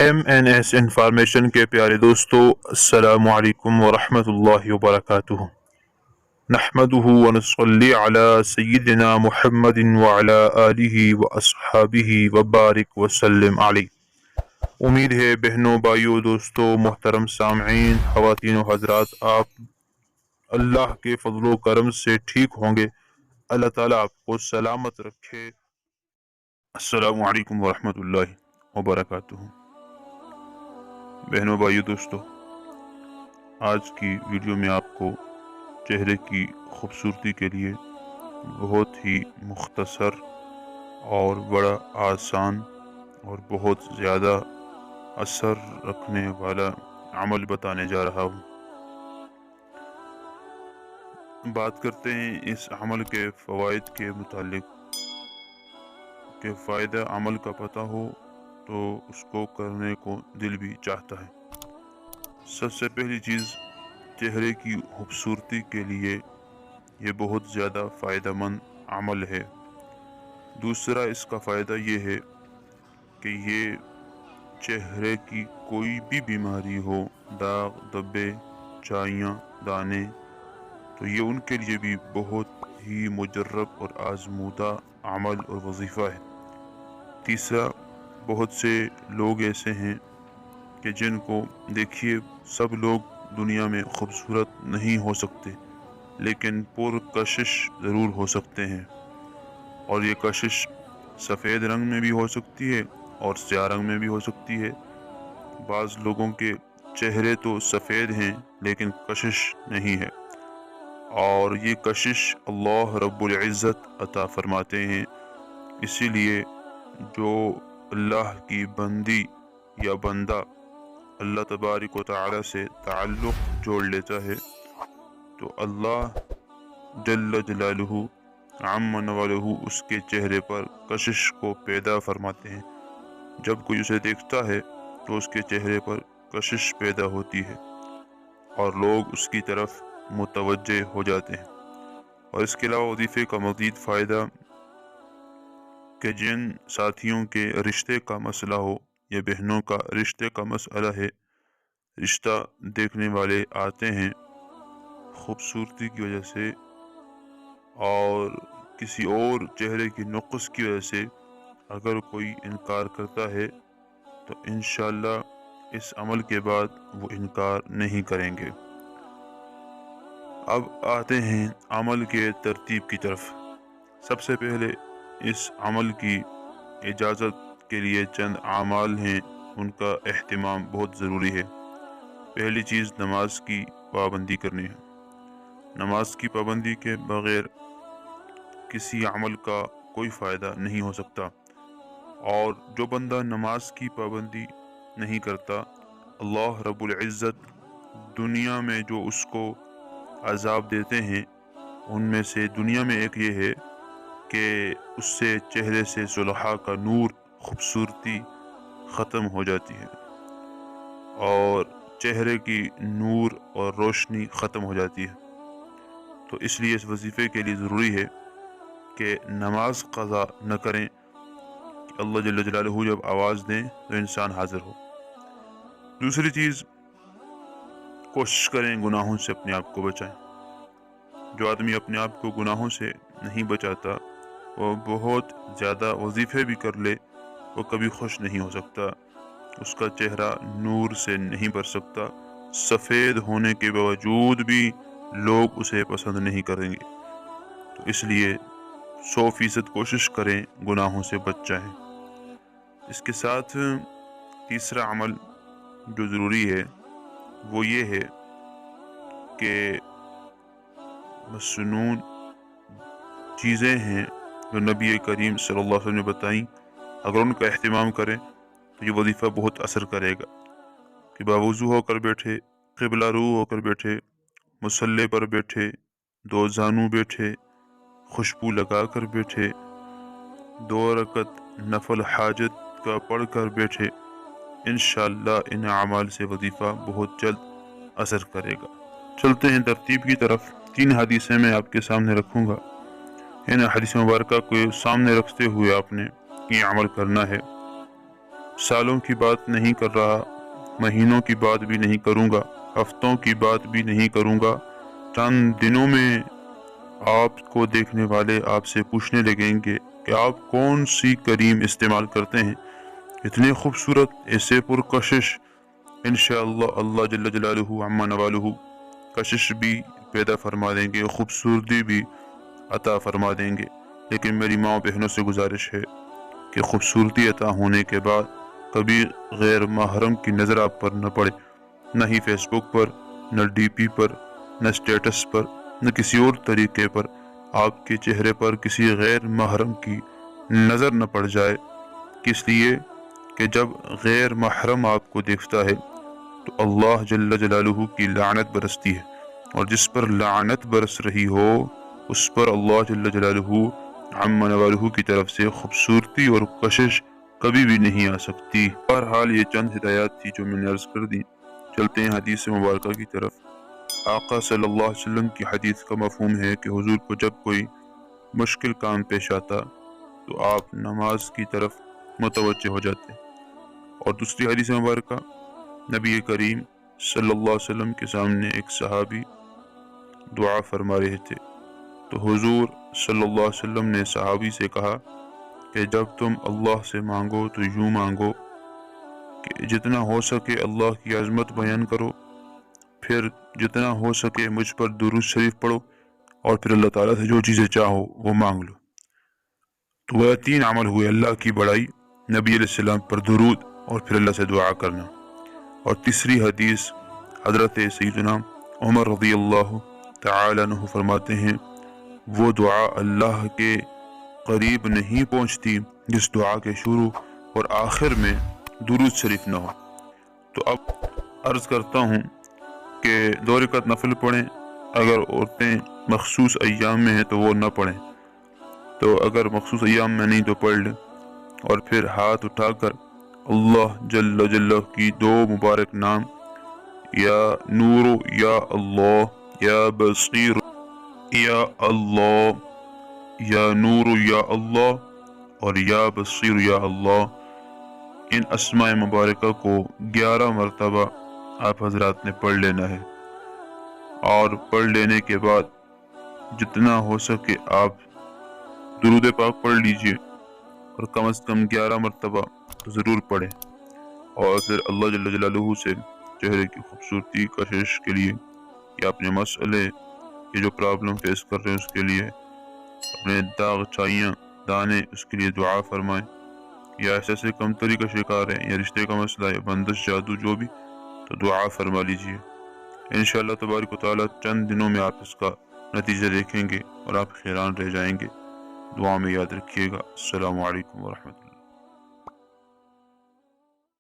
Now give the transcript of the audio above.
MNS information के प्यारे दोस्तों, अस्सलामु अलैकुम वरहमतुल्लाहि वबरकातुहू। नहमदुहु व नसल्ली अला सय्यिदिना मुहम्मदिन व अला आलिहि व अस्हाबिहि व बारिक व सल्लिम अलैहि। उम्मीद है बहनों, भाइयों, दोस्तों, मोहतरम सामईन, ख़वातीन व हज़रात, आप अल्लाह के फजलो करम से ठीक होंगे। अल्लाह ताला आपको सलामत रखे। अस्सलामु अलैकुम वरहमतुल्लाहि वबरकातुहू। बहनों, भाइयों, दोस्तों, आज की वीडियो में आपको चेहरे की खूबसूरती के लिए बहुत ही मुख्तसर और बड़ा आसान और बहुत ज़्यादा असर रखने वाला अमल बताने जा रहा हूँ। बात करते हैं इस अमल के फ़वाइद के मुतालिक। कि फ़ायदा अमल का पता हो तो उसको करने को दिल भी चाहता है। सबसे पहली चीज़, चेहरे की खूबसूरती के लिए ये बहुत ज़्यादा फ़ायदेमंद अमल है। दूसरा इसका फ़ायदा ये है कि ये चेहरे की कोई भी बीमारी हो, दाग, धब्बे, झाइयाँ, दाने, तो ये उनके लिए भी बहुत ही मुजर्रब और आजमूदा अमल और वजीफ़ा है। तीसरा, बहुत से लोग ऐसे हैं कि जिनको देखिए, सब लोग दुनिया में खूबसूरत नहीं हो सकते, लेकिन पुरकशिश ज़रूर हो सकते हैं। और ये कशिश सफ़ेद रंग में भी हो सकती है और स्याह रंग में भी हो सकती है। बाज़ लोगों के चेहरे तो सफ़ेद हैं लेकिन कशिश नहीं है, और ये कशिश अल्लाह रब्बुल इज़्ज़त अता फरमाते हैं। इसीलिए जो अल्लाह की बंदी या बंदा अल्लाह तबारिक व तआला से ताल्लुक़ जोड़ लेता है, तो अल्लाह जल्ल जलालुहु अम्मा नवालुहु उसके चेहरे पर कशिश को पैदा फरमाते हैं। जब कोई उसे देखता है तो उसके चेहरे पर कशिश पैदा होती है और लोग उसकी तरफ मुतवज्जे हो जाते हैं। और इसके अलावा वजीफ़े का मज़ीद फ़ायदा कि जिन साथियों के रिश्ते का मसला हो या बहनों का रिश्ते का मसला है, रिश्ता देखने वाले आते हैं खूबसूरती की वजह से और किसी और चेहरे की नुक्स की वजह से अगर कोई इनकार करता है तो इंशाअल्लाह इस अमल के बाद वो इनकार नहीं करेंगे। अब आते हैं अमल के तरतीब की तरफ। सबसे पहले इस अमल की इजाज़त के लिए चंद आमाल हैं, उनका एहतिमाम बहुत ज़रूरी है। पहली चीज़, नमाज की पाबंदी करनी है। नमाज की पाबंदी के बग़ैर किसी अमल का कोई फ़ायदा नहीं हो सकता, और जो बंदा नमाज की पाबंदी नहीं करता, अल्लाह रब्बुल इज़्ज़त दुनिया में जो उसको अज़ाब देते हैं उनमें से दुनिया में एक ये है कि उससे चेहरे से सुलहा का नूर, खूबसूरती ख़त्म हो जाती है और चेहरे की नूर और रोशनी ख़त्म हो जाती है। तो इसलिए इस वजीफ़े के लिए ज़रूरी है कि नमाज क़ज़ा न करें कि अल्लाह जल्ल जलालुहु जब आवाज़ दें तो इंसान हाज़िर हो। दूसरी चीज़, कोशिश करें गुनाहों से अपने आप को बचाएं। जो आदमी अपने आप को गुनाहों से नहीं बचाता, वो बहुत ज़्यादा वजीफ़े भी कर ले, वो कभी खुश नहीं हो सकता, उसका चेहरा नूर से नहीं भर सकता। सफ़ेद होने के बावजूद भी लोग उसे पसंद नहीं करेंगे। तो इसलिए 100% कोशिश करें गुनाहों से बच जाएं। इसके साथ तीसरा अमल जो ज़रूरी है वो ये है कि मसनून चीज़ें हैं जो नबी करीम सल्लल्लाहु अलैहि वसल्लम ने बताई, अगर उनका एहतिमाम करें तो ये वजीफ़ा बहुत असर करेगा। कि बावुज़ू होकर बैठे, क़िबला रू होकर बैठे, मुसल्ले पर बैठे, दो जानू बैठे, खुशबू लगा कर बैठे, 2 रकत नफल हाजत का पढ़ कर बैठे, इंशाअल्लाह इन अमाल से वजीफ़ा बहुत जल्द असर करेगा। चलते हैं तरतीब की तरफ। 3 हदीसें मैं आपके सामने रखूँगा। इन हदीस मुबारक को सामने रखते हुए आपने ये अमल करना है। سالوں کی بات نہیں کر رہا، مہینوں کی بات بھی نہیں کروں گا، ہفتوں کی بات بھی نہیں کروں گا، چند دنوں میں آپ کو دیکھنے والے آپ سے پوچھنے لگیں گے کہ آپ کون سی کریم استعمال کرتے ہیں، اتنے خوبصورت، ایسے پرکشش۔ انشاءاللہ اللہ جل جلالہ عما نوالہ کشش بھی پیدا فرما دیں گے، خوبصورتی بھی عطا فرما دیں گے۔ لیکن میری ماں بہنوں سے گزارش ہے کہ خوبصورتی عطا ہونے کے بعد کبھی غیر محرم کی نظر آپ پر نہ پڑے، نہ ہی فیس بک پر، نہ ڈی پی پر، نہ اسٹیٹس پر، نہ کسی اور طریقے پر آپ کے چہرے پر کسی غیر محرم کی نظر نہ پڑ جائے، اس لیے کہ جب غیر محرم آپ کو دیکھتا ہے تو اللہ جل جلالہ کی لعنت برستی ہے، اور جس پر لعنت برس رہی ہو اس پر اللہ جل جلالہ عم نوالہ کی طرف سے خوبصورتی اور کشش کبھی بھی نہیں آ سکتی۔ بہرحال یہ چند ہدایات تھی جو میں نے عرض کر دی۔ چلتے ہیں حدیث مبارکہ کی طرف۔ آقا صلی اللہ علیہ وسلم کی حدیث کا مفہوم ہے کہ حضور کو جب کوئی مشکل کام پیش آتا تو آپ نماز کی طرف متوجہ ہو جاتے، اور دوسری حدیث مبارکہ نبی کریم صلی اللہ علیہ وسلم کے سامنے ایک صحابی دعا فرما رہے تھے تو حضور صلی اللہ علیہ وسلم نے صحابی سے کہا کہ جب تم اللہ سے مانگو تو یوں مانگو کہ جتنا ہو سکے اللہ کی عظمت بیان کرو، پھر جتنا ہو سکے مجھ پر درود شریف پڑھو، اور پھر اللہ تعالیٰ سے جو چیزیں چاہو وہ مانگ لو۔ تو وہ 3 عمل ہوئے: اللہ کی بڑائی، نبی علیہ السلام پر درود، اور پھر اللہ سے دعا کرنا۔ اور تیسری حدیث حضرت سیدنا عمر رضی اللہ تعالیٰ عنہ فرماتے ہیں وہ دعا اللہ کے قریب نہیں پہنچتی جس دعا کے شروع اور آخر میں درود شریف نہ ہو۔ تو اب عرض کرتا ہوں کہ 2 رکعت نفل پڑھیں، اگر عورتیں مخصوص ایام میں ہیں تو وہ نہ پڑھیں، تو اگر مخصوص ایام میں نہیں تو پڑھ لیں، اور پھر ہاتھ اٹھا کر اللہ جل جلہ کی 2 مبارک نام یا نور یا اللہ، یا بصیر یا اللہ، یا نور یا اللہ، اور یا بصیر یا اللہ، ان اسماء مبارکہ کو 11 مرتبہ آپ حضرات نے پڑھ لینا ہے، اور پڑھ لینے کے بعد جتنا ہو سکے آپ درود پاک پڑھ لیجئے، اور کم از کم 11 مرتبہ ضرور پڑھیں، اور پھر اللہ جل جلالہ سے چہرے کی خوبصورتی کشش کے لیے، یا اپنے مسئلے، یہ جو پرابلم فیس کر رہے ہیں اس کے لیے، اپنے داغ چھائیاں دانے اس کے لیے دعا فرمائیں، یا ایسے کمتری کا شکار ہے، یا رشتے کا مسئلہ، یا بندش جادو جو بھی، تو دعا فرما لیجئے۔ انشاءاللہ تبارک و تعالیٰ چند دنوں میں آپ اس کا نتیجہ دیکھیں گے اور آپ حیران رہ جائیں گے۔ دعا میں یاد رکھیے گا۔ السلام علیکم ورحمۃ اللہ۔